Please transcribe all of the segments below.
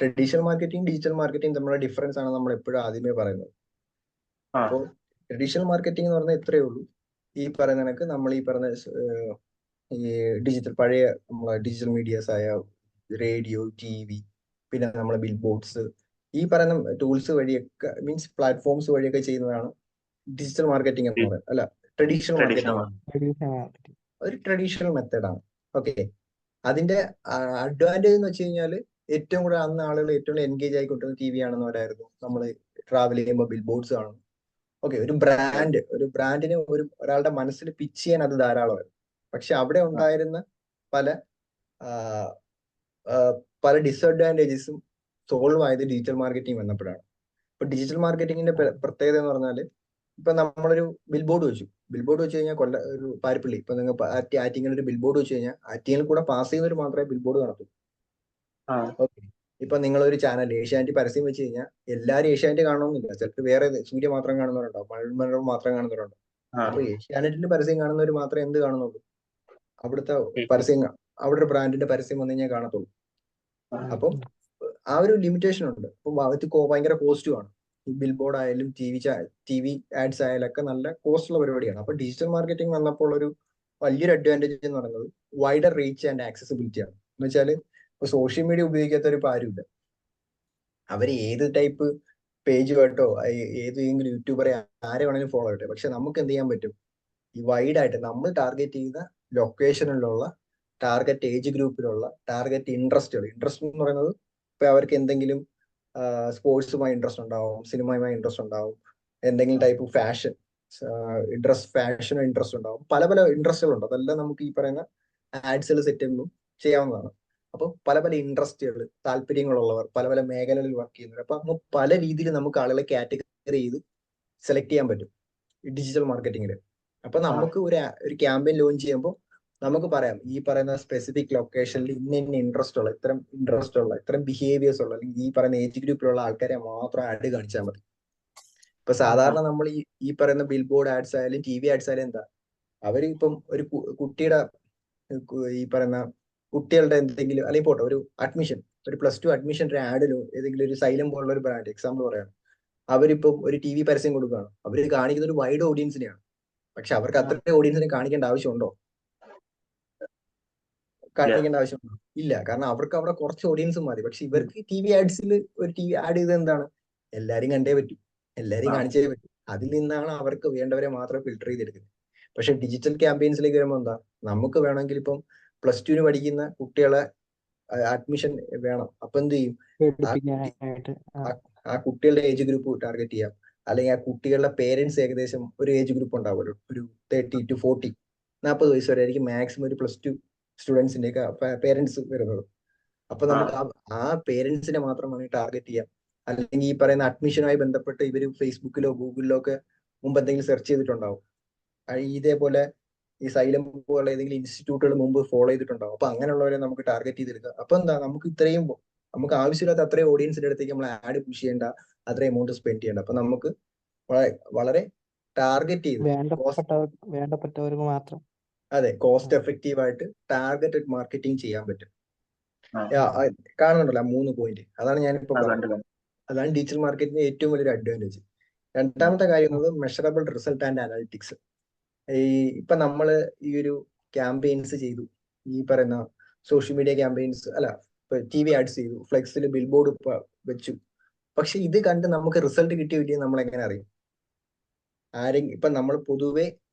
Traditional marketing digital marketing തമ്മിലുള്ള difference ആണ് നമ്മൾ എപ്പോഴും ആദ്യമേ പറയുന്നത്. അപ്പോൾ ട്രഡീഷണൽ മാർക്കറ്റിംഗ് എന്ന് പറഞ്ഞാൽ ഇത്രയേ ഉള്ളൂ. ഈ പറയുന്ന കണക്ക് നമ്മൾ ഈ പറഞ്ഞ ഈ ഡിജിറ്റൽ പഴയ നമ്മളെ ഡിജിറ്റൽ മീഡിയാസ് ആയ റേഡിയോ, TV, പിന്നെ നമ്മളെ ബിൽ ബോർഡ്സ്, ഈ പറയുന്ന ടൂൾസ് വഴിയൊക്കെ മീൻസ് പ്ലാറ്റ്ഫോംസ് വഴിയൊക്കെ ചെയ്യുന്നതാണ് ഡിജിറ്റൽ മാർക്കറ്റിംഗ് എന്ന് പറയുന്നത്. അല്ല, ട്രഡീഷണൽ മാർക്കറ്റിംഗ് ഒരു ട്രഡീഷണൽ മെത്തേഡാണ്. ഓക്കെ, അതിന്റെ അഡ്വാൻറ്റേജ് എന്ന് വെച്ച് കഴിഞ്ഞാൽ ഏറ്റവും കൂടുതൽ അന്ന് ആളുകൾ ഏറ്റവും കൂടുതൽ എൻഗേജ് ആയിക്കൊണ്ടിരുന്ന TV ആണെന്നവരായിരുന്നു. നമ്മൾ ട്രാവൽ ചെയ്യുമ്പോൾ ബിൽ ബോർഡ്സ് കാണും. ഓക്കെ, ഒരു ബ്രാൻഡിന് ഒരാളുടെ മനസ്സിൽ പിച്ച് ചെയ്യാൻ അത് ധാരാളമായിരുന്നു. പക്ഷെ അവിടെ ഉണ്ടായിരുന്ന പല ഡിസഡ്വാൻറ്റേജസും സോൾവ് ആയത് ഡിജിറ്റൽ മാർക്കറ്റിംഗ് വന്നപ്പോഴാണ്. ഇപ്പൊ ഡിജിറ്റൽ മാർക്കറ്റിംഗിന്റെ പ്രത്യേകത എന്ന് പറഞ്ഞാൽ, ഇപ്പൊ നമ്മളൊരു ബിൽ ബോർഡ് വെച്ച് കഴിഞ്ഞാൽ ഒരു പാരിപ്പള്ളി, ഇപ്പൊ നിങ്ങൾ ആറ്റിങ്ങൽ ഒരു ബിൽ ബോർഡ് വെച്ച് കഴിഞ്ഞാൽ ആറ്റിങ്ങൽ കൂടെ പാസ് ചെയ്യുന്നവർ മാത്രമേ ബിൽ ബോർഡ് കാണത്തൂ. ഓക്കെ, ഇപ്പൊ നിങ്ങളൊരു ചാനൽ ഏഷ്യാനെറ്റ് പരസ്യം വെച്ച് കഴിഞ്ഞാൽ എല്ലാവരും ഏഷ്യാനെറ്റ് കാണണമെന്നില്ല. ചിലപ്പോൾ വേറെ സൂര്യ മാത്രം കാണുന്നവരുണ്ടാവും, മനോരമ മാത്രം കാണുന്നവരുണ്ടാവും. അപ്പൊ ഏഷ്യാനെറ്റിന്റെ പരസ്യം കാണുന്നവർ മാത്രമേ എന്ത് കാണുന്നുള്ളൂ? അവിടുത്തെ പരസ്യം, അവിടെ ഒരു ബ്രാൻഡിന്റെ പരസ്യം വന്നു കഴിഞ്ഞാൽ കാണത്തുള്ളൂ. അപ്പം ആ ഒരു ലിമിറ്റേഷൻ ഉണ്ട്. അപ്പം അവർക്ക് ഭയങ്കര കോസ്റ്റുമാണ്. ഈ ബിൽ ബോർഡ് ആയാലും TV ആഡ്സ് ആയാലും ഒക്കെ നല്ല കോസ്റ്റുള്ള പരിപാടിയാണ്. അപ്പൊ ഡിജിറ്റൽ മാർക്കറ്റിംഗ് വന്നപ്പോൾ ഒരു വലിയൊരു അഡ്വാൻറ്റേജ് എന്ന് പറയുന്നത് വൈഡർ റീച്ച് ആൻഡ് ആക്സസിബിലിറ്റി ആണ്. എന്ന് വെച്ചാൽ ഇപ്പൊ സോഷ്യൽ മീഡിയ ഉപയോഗിക്കാത്തവർ ഇപ്പൊ ആരുമില്ല. അവർ ഏത് ടൈപ്പ് പേജുമായിട്ടോ ഏതെങ്കിലും യൂട്യൂബറെ ആരെ വേണമെങ്കിലും ഫോളോ ചെയ്യട്ടെ. പക്ഷെ നമുക്ക് എന്ത് ചെയ്യാൻ പറ്റും? ഈ വൈഡായിട്ട് നമ്മൾ ടാർഗറ്റ് ചെയ്യുന്ന ലൊക്കേഷനിലുള്ള ടാർഗറ്റ് ഏജ് ഗ്രൂപ്പിലുള്ള ടാർഗറ്റ് ഇൻട്രസ്റ്റ് എന്ന് പറയുന്നത്, ഇപ്പൊ അവർക്ക് എന്തെങ്കിലും സ്പോർട്സുമായി ഇൻട്രസ്റ്റ് ഉണ്ടാവും, സിനിമയുമായി ഇൻട്രസ്റ്റ് ഉണ്ടാവും, എന്തെങ്കിലും ടൈപ്പ് ഫാഷനോ ഇൻട്രസ്റ്റ് ഉണ്ടാവും. പല പല ഇൻട്രസ്റ്റുകളുണ്ട്. അതെല്ലാം നമുക്ക് ഈ പറയുന്ന ആഡ്സിൽ സെറ്റ് ചെയ്യുമ്പോൾ ചെയ്യാവുന്നതാണ്. അപ്പോൾ പല പല ഇൻട്രസ്റ്റുകൾ, താല്പര്യങ്ങളുള്ളവർ, പല പല മേഖലകളിൽ വർക്ക് ചെയ്യുന്നവർ, അപ്പൊ പല രീതിയിൽ നമുക്ക് ആളുകളെ കാറ്റഗറി ചെയ്ത് സെലക്ട് ചെയ്യാൻ പറ്റും ഡിജിറ്റൽ മാർക്കറ്റിംഗിൽ. അപ്പൊ നമുക്ക് ഒരു ക്യാമ്പയിൻ ലോഞ്ച് ചെയ്യുമ്പോൾ നമുക്ക് പറയാം, ഈ പറയുന്ന സ്പെസിഫിക് ലൊക്കേഷനിൽ ഇന്ന ഇൻട്രസ്റ്റ് ഉള്ള, ഇത്തരം ബിഹേവിയേഴ്സ് ഉള്ള, അല്ലെങ്കിൽ ഈ പറയുന്ന ഏജ് ഗ്രൂപ്പിലുള്ള ആൾക്കാരെ മാത്രം ആഡ് കാണിച്ചാൽ മതി. ഇപ്പൊ സാധാരണ നമ്മൾ ഈ പറയുന്ന ബിൽ ബോർഡ് ആഡ്സ് ആയാലും TV ആഡ്സ് ആയാലും എന്താ, അവർ ഇപ്പം ഒരു കുട്ടിയുടെ ഈ പറയുന്ന കുട്ടികളുടെ എന്തെങ്കിലും, അല്ലെങ്കിൽ പോട്ടെ ഒരു +2 അഡ്മിഷൻ ഒരു ആഡിലോ ഏതെങ്കിലും ഒരു സൈലം പോലുള്ള ഒരു ബ്രാൻഡ് എക്സാമ്പിൾ പറയാണ്, അവരിപ്പം ഒരു TV പരസ്യം കൊടുക്കുകയാണ്. അവർ കാണിക്കുന്ന ഒരു വൈഡ് ഓഡിയൻസിനെയാണ്. പക്ഷെ അവർക്ക് അത്രയും ഓഡിയൻസിനെ കാണിക്കേണ്ട ആവശ്യമുണ്ടോ? ഇല്ല. കാരണം അവർക്ക് അവിടെ കുറച്ച് ഓഡിയൻസ് മതി. പക്ഷെ ഇവർക്ക് TV ആഡ്സിൽ ഒരു TV ആഡ് ചെയ്ത് എന്താണ്, എല്ലാരും കണ്ടേ പറ്റൂ, എല്ലാരും കാണിച്ചേ പറ്റൂ. അതിൽ നിന്നാണ് അവർക്ക് വേണ്ടവരെ മാത്രം ഫിൽട്ടർ ചെയ്തെടുക്കുന്നത്. പക്ഷെ ഡിജിറ്റൽ ക്യാമ്പയിൻസിലേക്ക് വരുമ്പോൾ എന്താ, നമുക്ക് വേണമെങ്കിൽ ഇപ്പം +2 പഠിക്കുന്ന കുട്ടികളെ അഡ്മിഷൻ വേണം. അപ്പൊ എന്ത് ചെയ്യും? ആ കുട്ടികളുടെ ഏജ് ഗ്രൂപ്പ് ടാർഗറ്റ് ചെയ്യാം. അല്ലെങ്കിൽ ആ കുട്ടികളുടെ പേരൻസ് ഏകദേശം ഒരു ഏജ് ഗ്രൂപ്പ് ഉണ്ടാവുമല്ലോ, ഒരു 30 to 40, 40 വയസ്സ് വരെ ആയിരിക്കും മാക്സിമം ഒരു +2 സ്റ്റുഡൻസിന്റെ ഒക്കെ പേരൻസ് വരുന്നത്. അപ്പൊ നമുക്ക് ആ പേരൻസിനെ മാത്രം വേണമെങ്കിൽ ടാർഗറ്റ് ചെയ്യാം. അല്ലെങ്കിൽ ഈ പറയുന്ന അഡ്മിഷനുമായി ബന്ധപ്പെട്ട് ഇവർ ഫേസ്ബുക്കിലോ ഗൂഗിളിലോ ഒക്കെ മുമ്പ് എന്തെങ്കിലും സെർച്ച് ചെയ്തിട്ടുണ്ടാവും. ഇതേപോലെ ഈ സൈലം പോലുള്ള ഏതെങ്കിലും ഇൻസ്റ്റിറ്റ്യൂട്ടുകൾ മുമ്പ് ഫോളോ ചെയ്തിട്ടുണ്ടാവും. അപ്പൊ അങ്ങനെയുള്ളവരെ നമുക്ക് ടാർഗറ്റ് ചെയ്തെടുക്കുക. അപ്പൊ എന്താ, നമുക്ക് ആവശ്യമില്ലാത്ത അത്രയും ഓഡിയൻസിന്റെ അടുത്തേക്ക് നമ്മൾ ആഡ് പുഷ് ചെയ്യേണ്ട, അത്രയും എമൗണ്ട് സ്പെൻഡ് ചെയ്യേണ്ട. അപ്പൊ നമുക്ക് വളരെ ടാർഗറ്റ് ചെയ്ത് വേണ്ടപ്പെട്ടവർക്ക് മാത്രം, അതെ, കോസ്റ്റ് എഫക്റ്റീവ് ആയിട്ട് ടാർഗറ്റഡ് മാർക്കറ്റിംഗ് ചെയ്യാൻ പറ്റും. കാണുന്നുണ്ടല്ലോ 3 പോയിന്റ്. അതാണ് ഞാനിപ്പോ പറഞ്ഞത്. അതാണ് ഡിജിറ്റൽ മാർക്കറ്റിംഗിന്റെ ഏറ്റവും വലിയൊരു അഡ്വാൻറ്റേജ്. രണ്ടാമത്തെ കാര്യം എന്നത് മെഷറബിൾ റിസൾട്ട് ആൻഡ് അനാലിറ്റിക്സ്. ഇപ്പൊ നമ്മള് ഈ ഒരു ക്യാമ്പയിൻസ് ചെയ്തു, ഈ പറയുന്ന സോഷ്യൽ മീഡിയ ക്യാമ്പയിൻസ്, അല്ല TV ആഡ്സ് ചെയ്തു, ഫ്ലെക്സിൽ ബിൽ ബോർഡ് വെച്ചു. പക്ഷെ ഇത് കണ്ട് നമുക്ക് റിസൾട്ട് കിട്ടിയോ ഇല്ലയോ നമ്മൾ എങ്ങനെ അറിയും? ഇപ്പൊ നമ്മൾ പൊതുവെ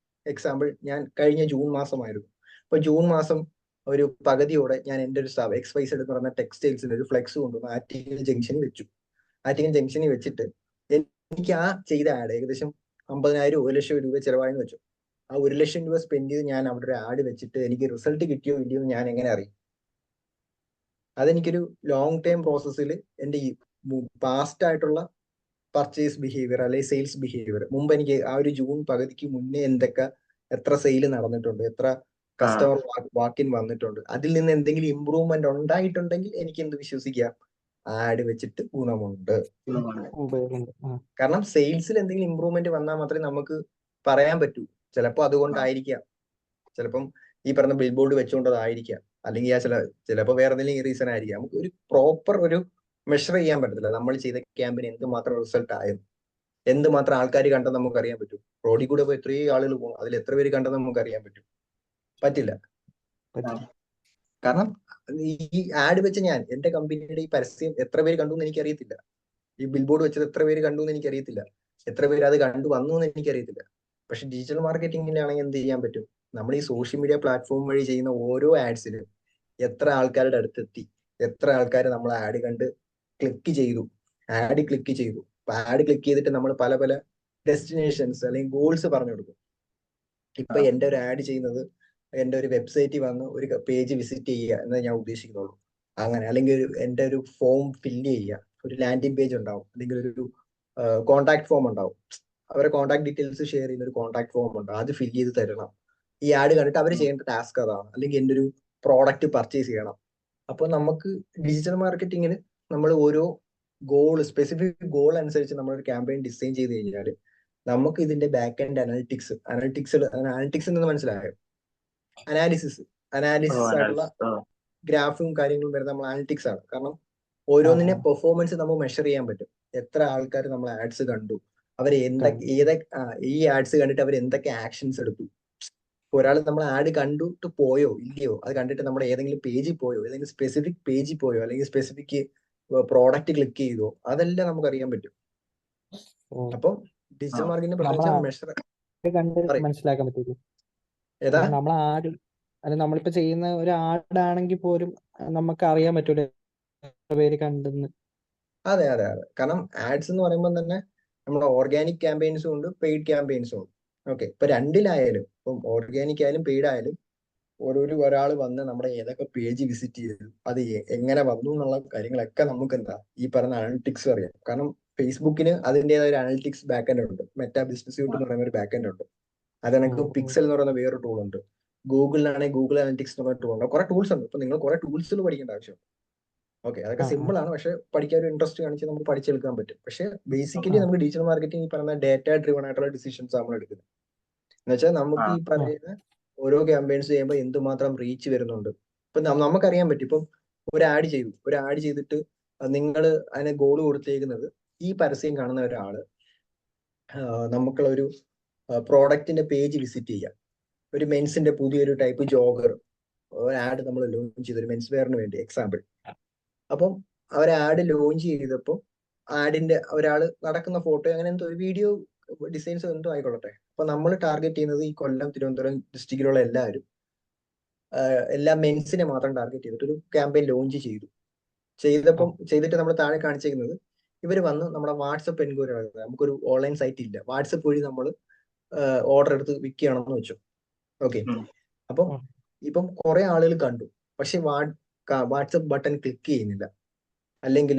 എക്സാമ്പിൾ, ഞാൻ കഴിഞ്ഞ ജൂൺ മാസമായിരുന്നു. ഇപ്പൊ ജൂൺ മാസം ഒരു പകുതിയോടെ ഞാൻ എൻ്റെ ഒരു സ്ഥാപനം XYZ എന്ന് പറഞ്ഞ ടെക്സ്റ്റൈൽസിൽ ഒരു ഫ്ലെക്സ് കൊണ്ടുവന്ന് ആറ്റിങ്ങൽ ജംഗ്ഷനിൽ വെച്ചു. ആറ്റിങ്ങൽ ജംഗ്ഷനിൽ വെച്ചിട്ട് എനിക്ക് ആ ചെയ്ത ആഡ് ഏകദേശം 50,000 1 ലക്ഷം രൂപ ചെലവായെന്ന് വെച്ചു. ആ 1 ലക്ഷം രൂപ സ്പെൻഡ് ചെയ്ത് ഞാൻ അവിടെ ഒരു ആഡ് വെച്ചിട്ട് എനിക്ക് റിസൾട്ട് കിട്ടിയോ ഇല്ലയോ എന്ന് ഞാൻ എങ്ങനെ അറിയും? അതെനിക്കൊരു ലോങ് ടൈം പ്രോസസ്സിൽ എൻ്റെ ഈ പാസ്റ്റ് ആയിട്ടുള്ള പർച്ചേസ് ബിഹേവിയർ അല്ലെങ്കിൽ സെയിൽസ് ബിഹേവിയർ, മുമ്പ് എനിക്ക് ആ ഒരു ജൂൺ പകുതിക്ക് മുന്നേ എത്ര സെയിൽ നടന്നിട്ടുണ്ട്, എത്ര കസ്റ്റമർ വാക്കിൻ വന്നിട്ടുണ്ട്, അതിൽ നിന്ന് എന്തെങ്കിലും ഇമ്പ്രൂവ്മെന്റ് ഉണ്ടായിട്ടുണ്ടെങ്കിൽ എനിക്ക് എന്ത് വിശ്വസിക്കാം, ആഡ് വെച്ചിട്ട് ഗുണമുണ്ട്. കാരണം സെയിൽസിൽ എന്തെങ്കിലും ഇമ്പ്രൂവ്മെന്റ് വന്നാൽ മാത്രമേ നമുക്ക് പറയാൻ പറ്റൂ. ചിലപ്പോൾ അതുകൊണ്ടായിരിക്കാം, ചിലപ്പം ഈ പറഞ്ഞ ബിൽ ബോർഡ് വെച്ചുകൊണ്ടതായിരിക്കാം, അല്ലെങ്കിൽ ചിലപ്പോൾ വേറെ എന്തെങ്കിലും റീസൺ ആയിരിക്കാം. നമുക്ക് ഒരു പ്രോപ്പർ ഒരു മെഷർ ചെയ്യാൻ പറ്റത്തില്ല. നമ്മൾ ചെയ്ത ക്യാമ്പയിൻ എന്തുമാത്രം റിസൾട്ട് ആയെന്ന്, എന്തുമാത്രം ആൾക്കാർ കണ്ടെന്ന് നമുക്ക് അറിയാൻ പറ്റും. റോഡിൽ കൂടെ പോയി എത്രയോ ആളുകൾ പോകും, അതിൽ എത്ര പേര് കണ്ടെന്ന് നമുക്ക് അറിയാൻ പറ്റും? പറ്റില്ല. കാരണം ഈ ആഡ് വെച്ച് ഞാൻ എന്റെ കമ്പനിയുടെ ഈ പരസ്യം എത്ര പേര് കണ്ടു എന്ന് എനിക്കറിയത്തില്ല. ഈ ബിൽ ബോർഡ് വെച്ചത് എത്ര പേര് കണ്ടു എന്ന് എനിക്കറിയത്തില്ല. എത്ര പേര് അത് കണ്ടു വന്നു എന്ന് എനിക്കറിയത്തില്ല. പക്ഷെ ഡിജിറ്റൽ മാർക്കറ്റിംഗിലാണെങ്കിൽ എന്ത് ചെയ്യാൻ പറ്റും? നമ്മൾ ഈ സോഷ്യൽ മീഡിയ പ്ലാറ്റ്ഫോം വഴി ചെയ്യുന്ന ഓരോ ആഡ്സിലും എത്ര ആൾക്കാരുടെ അടുത്തെത്തി, എത്ര ആൾക്കാർ നമ്മൾ ആഡ് കണ്ട് ക്ലിക്ക് ചെയ്തു, ആഡ് ക്ലിക്ക് ചെയ്തു. അപ്പൊ ആഡ് ക്ലിക്ക് ചെയ്തിട്ട് നമ്മൾ പല പല ഡെസ്റ്റിനേഷൻസ് അല്ലെങ്കിൽ ഗോൾസ് പറഞ്ഞു കൊടുക്കും. ഇപ്പൊ എന്റെ ഒരു ആഡ് ചെയ്യുന്നത് എന്റെ ഒരു വെബ്സൈറ്റിൽ വന്ന് ഒരു പേജ് വിസിറ്റ് ചെയ്യുക എന്നേ ഞാൻ ഉദ്ദേശിക്കുന്നുള്ളൂ. അങ്ങനെ, അല്ലെങ്കിൽ എന്റെ ഒരു ഫോം ഫില്ല് ചെയ്യുക, ഒരു ലാൻഡിംഗ് പേജ് ഉണ്ടാവും, അല്ലെങ്കിൽ ഒരു കോൺടാക്ട് ഫോം ഉണ്ടാവും, അവരെ കോൺടാക്ട് ഡീറ്റെയിൽസ് ഷെയർ ചെയ്യുന്ന ഒരു കോൺടാക്ട് ഫോം ഉണ്ട്, അത് ഫില്ല് ചെയ്ത് തരണം. ഈ ആഡ് കണ്ടിട്ട് അവർ ചെയ്യേണ്ട ടാസ്ക് അതാണ്. അല്ലെങ്കിൽ എന്റെ ഒരു പ്രോഡക്റ്റ് പർച്ചേസ് ചെയ്യണം. അപ്പൊ നമുക്ക് ഡിജിറ്റൽ മാർക്കറ്റിങ്ങിന് നമ്മൾ ഓരോ സ്പെസിഫിക് ഗോൾ അനുസരിച്ച് നമ്മളൊരു ക്യാമ്പയിൻ ഡിസൈൻ ചെയ്ത് കഴിഞ്ഞാൽ നമുക്ക് ഇതിന്റെ ബാക്ക് എൻഡ് അനലിറ്റിക്സ് എന്ന് മനസ്സിലായോ? അനാലിസിസ് ആയിട്ടുള്ള ഗ്രാഫും കാര്യങ്ങളും വരുന്ന നമ്മൾ അനലിറ്റിക്സ് ആണ്. കാരണം ഓരോന്നിന്റെ പെർഫോമൻസ് നമുക്ക് മെഷർ ചെയ്യാൻ പറ്റും. എത്ര ആൾക്കാർ നമ്മൾ ആഡ്സ് കണ്ടു, അവർ ഈ ആഡ്സ് കണ്ടിട്ട് അവർ എന്തൊക്കെ ആക്ഷൻസ് എടുത്തു. ഒരാൾ നമ്മൾ ആഡ് കണ്ടിട്ട് പോയോ ഇല്ലയോ, അത് കണ്ടിട്ട് നമ്മൾ ഏതെങ്കിലും പേജിൽ പോയോ, ഏതെങ്കിലും സ്പെസിഫിക് പേജിൽ പോയോ, അല്ലെങ്കിൽ സ്പെസിഫിക് പ്രോഡക്റ്റ് ക്ലിക്ക് ചെയ്തോ, അതെല്ലാം നമുക്ക് അറിയാൻ പറ്റും. അപ്പം ഡിജിറ്റൽ മാർക്കറ്റിംഗ് പ്രത്യേകിച്ച് മെഷർ കണ്ട് മനസ്സിലാക്കാൻ പറ്റുള്ളൂ. ഏതാ നമ്മൾ ആഡ്, അത് നമ്മളിപ്പോ ചെയ്യുന്ന ഒരു ആഡ് ആണെങ്കിൽ പോലും നമുക്ക് അറിയാൻ പറ്റൂല എത്ര പേര് കണ്ടെന്ന്. അതെ. കാരണം ആഡ്സ് എന്ന് പറയുമ്പോൾ തന്നെ നമ്മുടെ ഓർഗാനിക് ക്യാമ്പയിൻസും ഉണ്ട്, പെയ്ഡ് ക്യാമ്പയിൻസും ഉണ്ട്. ഓക്കെ, ഇപ്പൊ രണ്ടിലായാലും, ഇപ്പം ഓർഗാനിക് ആയാലും പെയ്ഡ് ആയാലും ഒരാൾ വന്ന് നമ്മുടെ ഏതൊക്കെ പേജ് വിസിറ്റ് ചെയ്തു, അത് എങ്ങനെ വന്നു എന്നുള്ള കാര്യങ്ങളൊക്കെ നമുക്ക് എന്താ ഈ പറഞ്ഞ അനലിറ്റിക്സ് അറിയാം. കാരണം ഫേസ്ബുക്കിന് അതിൻ്റെതായ ഒരു അനലിറ്റിക്സ് ബാക്ക് എൻഡ് ഉണ്ട്, മെറ്റാ ബിസിനസ് യൂട്ട് എന്ന് പറയുന്ന ഒരു ബാക്ക് എൻഡ് ഉണ്ട്. അതെനിക്ക് പിക്സൽ എന്ന് പറയുന്ന വേറൊരു ടൂൾ ഉണ്ട്. ഗൂഗിളിലാണെങ്കിൽ ഗൂഗിൾ അനലിറ്റിക്സ് എന്ന് പറയുന്ന ടൂൾ ഉണ്ട്. കുറെ ടൂൾസ് ഉണ്ട്. ഇപ്പൊ നിങ്ങൾ കുറെ ടൂൾസുകൾ പഠിക്കേണ്ട ആവശ്യമുണ്ട്. ഓക്കെ, അതൊക്കെ സിമ്പിൾ ആണ്, പക്ഷെ പഠിക്കാൻ ഒരു ഇൻട്രസ്റ്റ് കാണിച്ച് നമുക്ക് പഠിച്ചെടുക്കാൻ പറ്റും. പക്ഷെ ബേസിക്കലി നമുക്ക് ഡിജിറ്റൽ മാർക്കറ്റിംഗ് ഈ പറയുന്ന ഡേറ്റ ഡ്രിവൺ ആയിട്ടുള്ള ഡിസിഷൻസ് നമ്മൾ എടുക്കുന്നത്. എന്ന് വെച്ചാൽ നമുക്ക് ഈ പറയുന്ന ഓരോ ക്യാമ്പയിൻസ് ചെയ്യുമ്പോൾ എന്തുമാത്രം റീച്ച് വരുന്നുണ്ട്. ഇപ്പൊ നമുക്കറിയാൻ പറ്റും. ഇപ്പം ഒരു ആഡ് ചെയ്തിട്ട് നിങ്ങൾ അതിനെ ഗോൾ കൊടുത്തേക്കുന്നത് ഈ പരസ്യം കാണുന്ന ഒരാള് നമുക്കുള്ള ഒരു പ്രോഡക്റ്റിന്റെ പേജ് വിസിറ്റ് ചെയ്യാം. ഒരു മെൻസിന്റെ പുതിയൊരു ടൈപ്പ് ജോഗർ ഒരു ആഡ് നമ്മൾ ലോഞ്ച് ചെയ്തു, ഒരു മെൻസ് വെയറിന് വേണ്ടി എക്സാമ്പിൾ. അപ്പം അവർ ആഡ് ലോഞ്ച് ചെയ്തപ്പോൾ ആഡിന്റെ ഒരാള് നടക്കുന്ന ഫോട്ടോ, അങ്ങനെ എന്തോ ഒരു വീഡിയോ ഡിസൈൻസ് എന്തോ ആയിക്കൊള്ളട്ടെ. അപ്പൊ നമ്മൾ ടാർഗറ്റ് ചെയ്യുന്നത് ഈ കൊല്ലം, തിരുവനന്തപുരം ഡിസ്ട്രിക്റ്റിലുള്ള എല്ലാവരും, എല്ലാ മെൻസിനെ മാത്രം ടാർഗറ്റ് ചെയ്തിട്ട് ഒരു ക്യാമ്പയിൻ ലോഞ്ച് ചെയ്തിട്ട് നമ്മൾ താഴെ കാണിച്ചിരിക്കുന്നത് ഇവർ വന്ന് നമ്മുടെ വാട്സപ്പ് എൻക്വയറി നടത്തുന്നത്. നമുക്കൊരു ഓൺലൈൻ സൈറ്റ് ഇല്ല, വാട്സപ്പ് വഴി നമ്മൾ ഓർഡർ എടുത്ത് വിൽക്കുകയാണെന്ന് വെച്ചു. ഓക്കെ, അപ്പം ഇപ്പം കുറെ ആളുകൾ കണ്ടു, പക്ഷെ വാട്സപ്പ് ബട്ടൺ ക്ലിക്ക് ചെയ്യുന്നില്ല, അല്ലെങ്കിൽ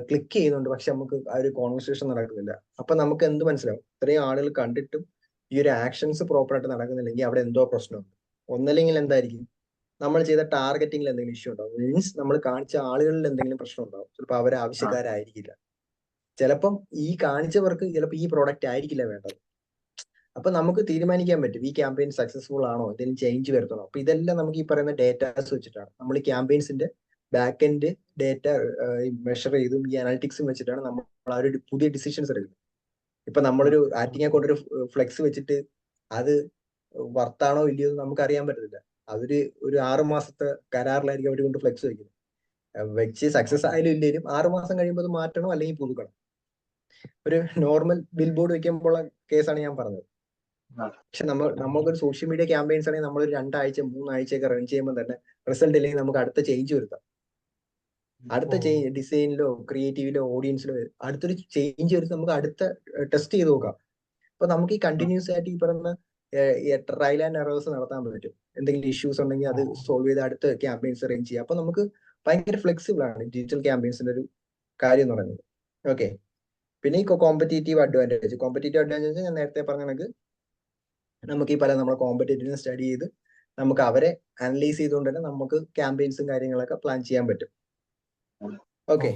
ക്ലിക്ക് ചെയ്യുന്നുണ്ട് പക്ഷെ നമുക്ക് ആ ഒരു കോൺവെർസേഷൻ നടക്കുന്നില്ല. അപ്പൊ നമുക്ക് എന്ത് മനസ്സിലാവും? ഇത്രയും ആളുകൾ കണ്ടിട്ടും ഈ ഒരു ആക്ഷൻസ് പ്രോപ്പറായിട്ട് നടക്കുന്നില്ലെങ്കിൽ അവിടെ എന്തോ പ്രശ്നമുണ്ട്. ഒന്നല്ലെങ്കിൽ എന്തായിരിക്കും, നമ്മൾ ചെയ്ത ടാർഗറ്റിംഗിൽ എന്തെങ്കിലും ഇഷ്യൂ ഉണ്ടാവും. മീൻസ് നമ്മൾ കാണിച്ച ആളുകളിൽ എന്തെങ്കിലും പ്രശ്നം ഉണ്ടാവും. ചിലപ്പോൾ അവർ ആവശ്യക്കാരായിരിക്കില്ല, ചിലപ്പം ഈ കാണിച്ചവർക്ക് ചിലപ്പോൾ ഈ പ്രോഡക്റ്റ് ആയിരിക്കില്ല വേണ്ടത്. അപ്പൊ നമുക്ക് തീരുമാനിക്കാൻ പറ്റും ഈ ക്യാമ്പയിൻ സക്സസ്ഫുൾ ആണോ, എന്തെങ്കിലും ചേഞ്ച് വരുത്തണോ. അപ്പൊ ഇതെല്ലാം നമുക്ക് ഈ പറയുന്ന ഡേറ്റാസ് വെച്ചിട്ടാണ് നമ്മൾ ഈ ക്യാമ്പയിൻസിന്റെ ബാക്ക് എൻഡ് ഡേറ്റ മെഷർ ചെയ്തും ഈ അനാലിറ്റിക്സും വെച്ചിട്ടാണ് നമ്മൾ ആ ഒരു പുതിയ ഡിസിഷൻസ് എടുക്കുന്നത്. ഇപ്പൊ നമ്മളൊരു ആറ്റിങ്ങെ കൊണ്ടൊരു ഫ്ലെക്സ് വെച്ചിട്ട് അത് വർത്താണോ ഇല്ലയോ എന്ന് നമുക്ക് അറിയാൻ പറ്റത്തില്ല. ഒരു 6 മാസത്തെ കരാറിലായിരിക്കും അവർ കൊണ്ട് ഫ്ലെക്സ് വെക്കുന്നത്. വെച്ച് സക്സസ് ആയാലും ഇല്ലേലും 6 മാസം കഴിയുമ്പോൾ അത് മാറ്റണം, അല്ലെങ്കിൽ പുതുക്കണം. ഒരു നോർമൽ ബിൽ ബോർഡ് വെക്കുമ്പോൾ കേസാണ് ഞാൻ പറഞ്ഞത്. പക്ഷെ നമുക്കൊരു സോഷ്യൽ മീഡിയ ക്യാമ്പയിൻസ് ആണെങ്കിൽ നമ്മൾ ഒരു 2 ആഴ്ച 3 ആഴ്ചയൊക്കെ റൺ ചെയ്യുമ്പോൾ തന്നെ റിസൾട്ട് ഇല്ലെങ്കിൽ നമുക്ക് അടുത്ത ചേഞ്ച് വരുത്താം. അടുത്ത ചേഞ്ച് ഡിസൈനിലോ ക്രിയേറ്റീവിലോ ഓഡിയൻസിലോ അടുത്തൊരു ചേഞ്ച് വരുത്തി നമുക്ക് അടുത്ത ടെസ്റ്റ് ചെയ്ത് നോക്കാം. അപ്പൊ നമുക്ക് ഈ കണ്ടിന്യൂസ് ആയിട്ട് ഈ പറയുന്ന ട്രയൽ ആൻഡ് എറേഴ്സ് നടത്താൻ പറ്റും. എന്തെങ്കിലും ഇഷ്യൂസ് ഉണ്ടെങ്കിൽ അത് സോൾവ് ചെയ്ത് അടുത്ത ക്യാമ്പയിൻസ് അറേഞ്ച് ചെയ്യാം. അപ്പൊ നമുക്ക് ഭയങ്കര ഫ്ലെക്സിബിൾ ആണ് ഡിജിറ്റൽ ക്യാമ്പയിൻസിന്റെ ഒരു കാര്യം എന്ന് പറയുന്നത്. ഓക്കെ, പിന്നെ ഈ കോമ്പറ്റേറ്റീവ് അഡ്വാൻറ്റേജ് ഞാൻ നേരത്തെ പറഞ്ഞ കണക്ക് നമുക്ക് ഈ നമ്മളെ കോമ്പറ്റേറ്റീവിനെ സ്റ്റഡി ചെയ്ത് നമുക്ക് അവരെ അനലൈസ് ചെയ്തുകൊണ്ട് തന്നെ നമുക്ക് ക്യാമ്പയിൻസും കാര്യങ്ങളൊക്കെ പ്ലാൻ ചെയ്യാൻ പറ്റും. ഓക്കെ,